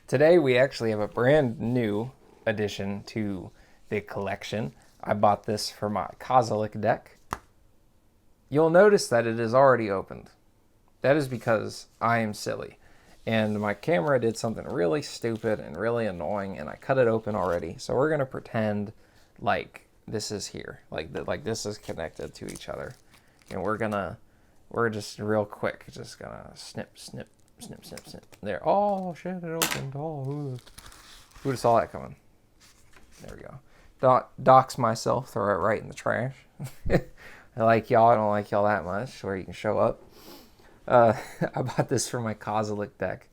Today we actually have a brand new addition to the collection. I bought this for my Kozilek deck. You'll notice that it is already opened. That is because I am silly. And my camera did something really stupid and really annoying, and I cut it open already. So we're going to pretend like this is here. Like this is connected to each other. And we're just real quick, just gonna snip, snip, snip, snip, snip. There. Oh, shit, it opened. Oh, who would have saw that coming? There we go. Dox myself, throw it right in the trash. I like y'all. I don't like y'all that much, where you can show up. I bought this for my Kozilek deck.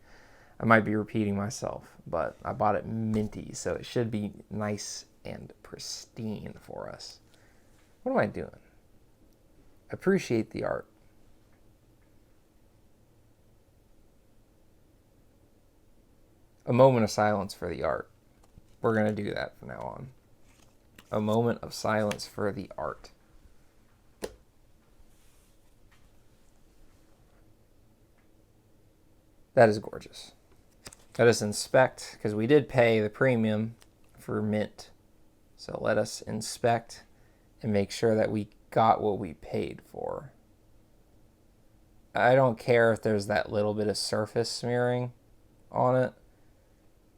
I might be repeating myself, but I bought it minty, so it should be nice and pristine for us. What am I doing? Appreciate the art. A moment of silence for the art. We're going to do that from now on. A moment of silence for the art. That is gorgeous. Let us inspect, because we did pay the premium for mint. So let us inspect and make sure that we got what we paid for. I don't care if there's that little bit of surface smearing on it.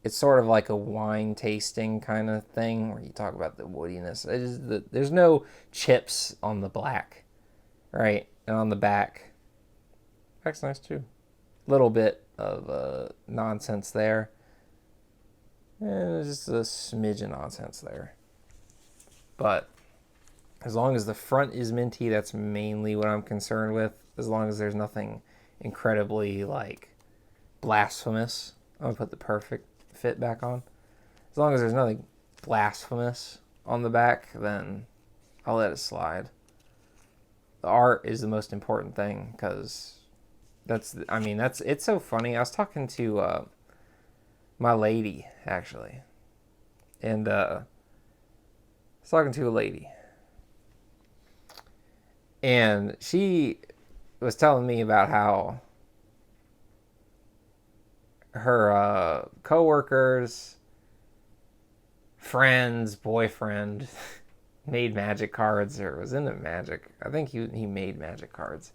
It's sort of like a wine tasting kind of thing where you talk about the woodiness. There's no chips on the black, right? And on the back, that's nice too. Little bit of nonsense there. And just a smidge of nonsense there. But as long as the front is minty, that's mainly what I'm concerned with. As long as there's nothing incredibly blasphemous. I'm gonna put the perfect fit back on. As long as there's nothing blasphemous on the back, then I'll let it slide. The art is the most important thing, because it's so funny. I was talking to my lady, actually, and I was talking to a lady, and she was telling me about how her coworkers, friends, boyfriend made magic cards, or was into magic. I think he made magic cards.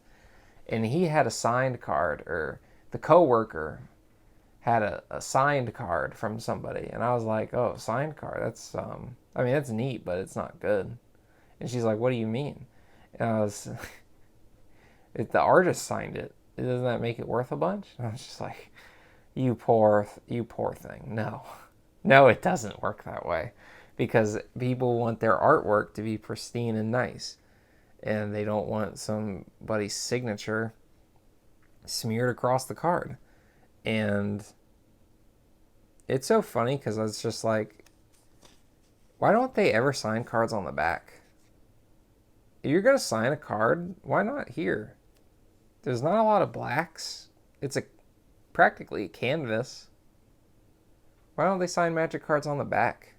And he had a signed card, or the coworker had a signed card from somebody. And I was like, oh, signed card, that's that's neat, but it's not good. And she's like, what do you mean? And I was the artist signed it. Doesn't that make it worth a bunch? And I was just like, you poor thing. No, it doesn't work that way, because people want their artwork to be pristine and nice, and they don't want somebody's signature smeared across the card. And it's so funny, because I was just like, why don't they ever sign cards on the back? If you're going to sign a card, why not here? There's not a lot of blacks. It's practically a canvas. Why don't they sign magic cards on the back?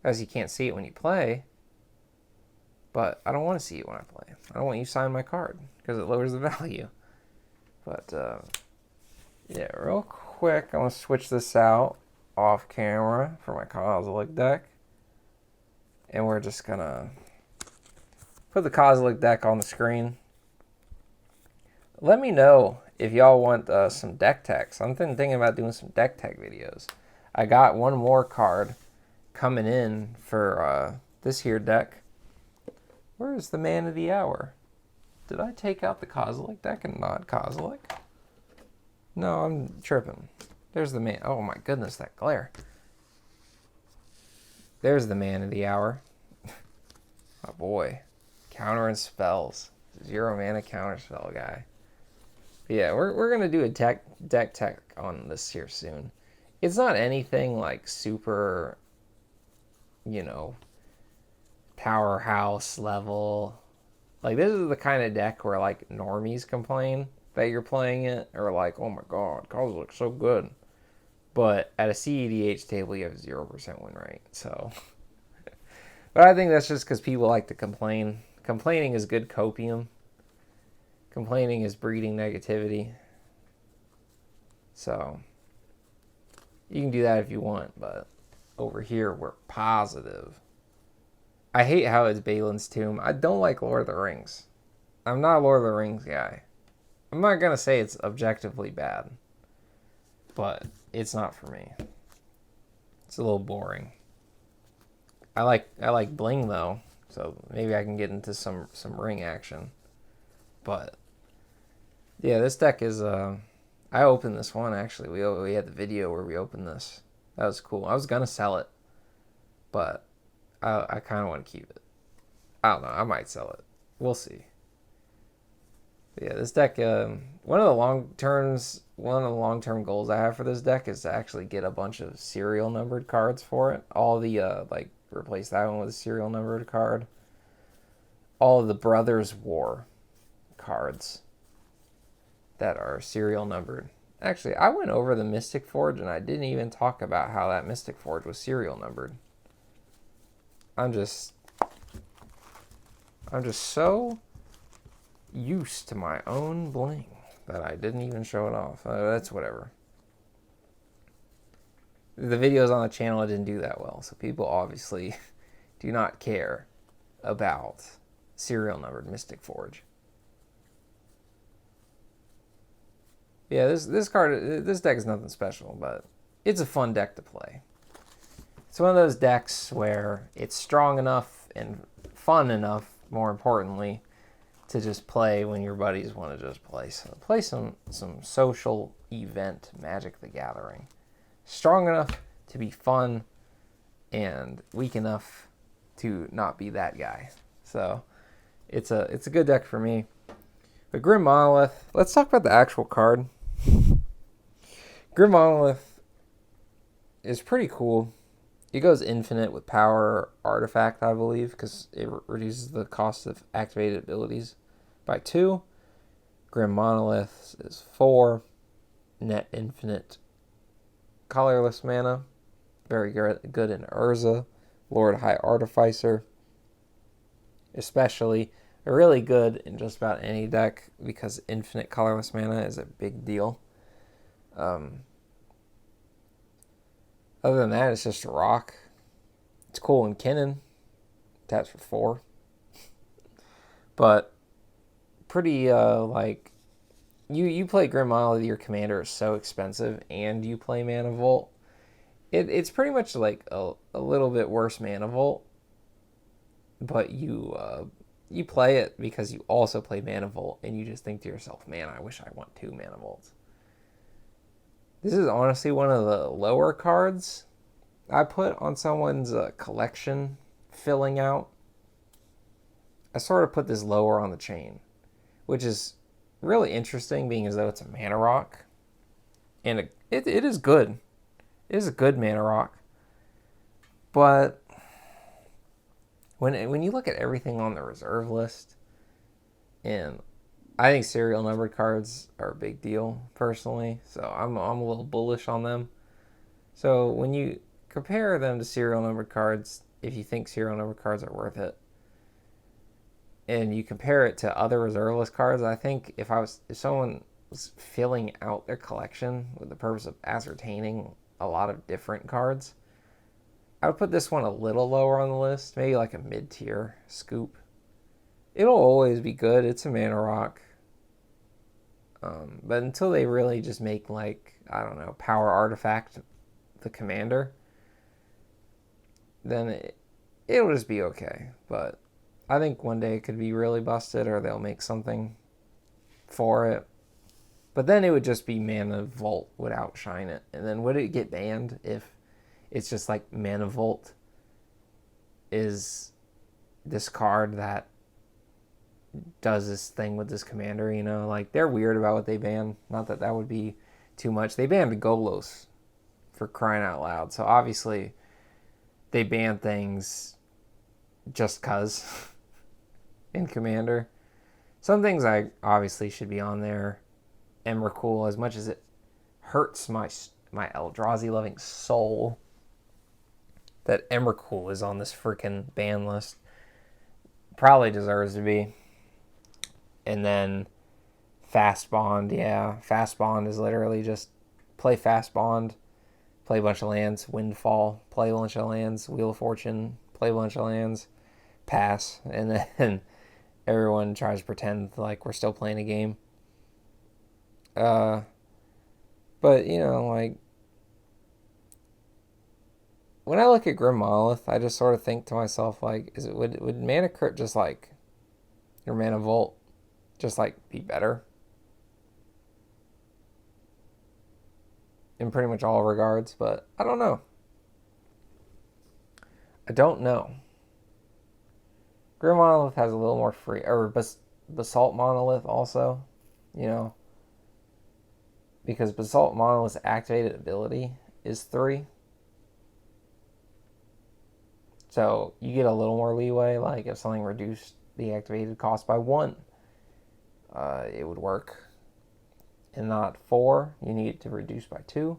As you can't see it when you play. But I don't want to see it when I play. I don't want you to sign my card, because it lowers the value. But, yeah, real quick, I'm going to switch this out off camera for my Kozilek deck. And we're just going to put the Kozilek deck on the screen. Let me know if y'all want some deck techs. I'm thinking about doing some deck tech videos. I got one more card coming in for this here deck. Where is the man of the hour? Did I take out the Kozilek deck and not Kozilek? No, I'm tripping. There's the man. Oh my goodness, that glare. There's the man of the hour. Oh boy. Countering spells. 0 mana counter spell guy. But yeah, we're going to do a deck tech on this here soon. It's not anything like super, powerhouse level. Like, this is the kind of deck where normies complain that you're playing it, or oh my god, cards look so good. But at a CEDH table, you have 0% win rate. So, but I think that's just because people like to complain. Complaining is good copium. Complaining is breeding negativity. So, You can do that if you want, but over here we're positive. I hate how it's Balin's tomb. I don't like Lord of the Rings. I'm not a Lord of the Rings guy. I'm not gonna say it's objectively bad, but it's not for me. It's a little boring. I like bling though, so maybe I can get into some ring action. But yeah, this deck is I opened this one actually. We had the video where we opened this. That was cool. I was gonna sell it, but I kind of want to keep it. I don't know. I might sell it. We'll see. But yeah, this deck. One of the long term goals I have for this deck is to actually get a bunch of serial numbered cards for it. All the like replace that one with a serial numbered card. All of the Brothers War cards that are serial numbered. Actually, I went over the Mystic Forge and I didn't even talk about how that Mystic Forge was serial numbered. I'm just so used to my own bling that I didn't even show it off. That's whatever. The videos on the channel didn't do that well, so people obviously do not care about serial numbered Mystic Forge. Yeah, this deck is nothing special, but it's a fun deck to play. It's one of those decks where it's strong enough and fun enough, more importantly, to just play when your buddies want to just play. So play some social event Magic the Gathering. Strong enough to be fun and weak enough to not be that guy. So it's a good deck for me. But Grim Monolith, let's talk about the actual card. Grim Monolith is pretty cool. It goes infinite with power artifact, I believe, because it reduces the cost of activated abilities by 2. Grim Monolith is 4. Net infinite colorless mana. Very good in Urza. Lord High Artificer. Especially really good in just about any deck because infinite colorless mana is a big deal. Other than that, it's just a rock. It's cool in Kinnan. Taps for 4. But pretty like you play Grim Monolith, your commander is so expensive, and you play Mana Vault. It's pretty much like a little bit worse Mana Vault, but you play it because you also play Mana Vault, and you just think to yourself, man, I wish I want 2 Mana Vaults. This is honestly one of the lower cards I put on someone's collection filling out. I sort of put this lower on the chain, which is really interesting, being as though it's a mana rock. And it is good. It is a good mana rock. But when you look at everything on the reserve list, and I think serial numbered cards are a big deal, personally. So I'm a little bullish on them. So when you compare them to serial numbered cards, if you think serial numbered cards are worth it, and you compare it to other reserve list cards, I think if someone was filling out their collection with the purpose of ascertaining a lot of different cards, I would put this one a little lower on the list, maybe like a mid-tier scoop. It'll always be good. It's a mana rock. But until they really just make, like, I don't know, power artifact the commander, then it'll just be okay. But I think one day it could be really busted, or they'll make something for it. But then it would just be Mana Vault would outshine it. And then would it get banned if it's just like Mana Vault is this card that does this thing with this commander, you know? Like, they're weird about what they ban. Not that that would be too much. They banned Golos, for crying out loud. So obviously they ban things just cuz in Commander. Some things I obviously should be on there. Emrakul, as much as it hurts my Eldrazi loving soul that Emrakul is on this freaking ban list, probably deserves to be. And then Fast Bond, yeah. Fast Bond is literally just play Fast Bond, play a bunch of lands, Windfall, play a bunch of lands, Wheel of Fortune, play a bunch of lands, pass, and then everyone tries to pretend like we're still playing a game. But like when I look at Grim Monolith, I just sort of think to myself like, would Mana Crypt just like your Mana Vault just like be better in pretty much all regards? But I don't know. I don't know. Grim Monolith has a little more free, or Basalt Monolith also, because Basalt Monolith's activated ability is 3. So you get a little more leeway, like if something reduced the activated cost by 1, it would work. And not 4, you need it to reduce by 2.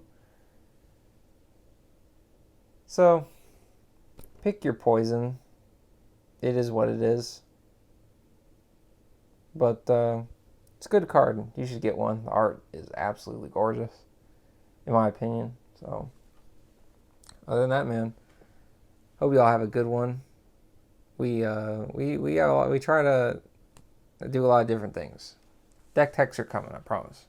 So, pick your poison. It is what it is. But it's a good card. You should get one. The art is absolutely gorgeous, in my opinion. So, other than that, man, hope you all have a good one. We try to do a lot of different things. Deck techs are coming, I promise.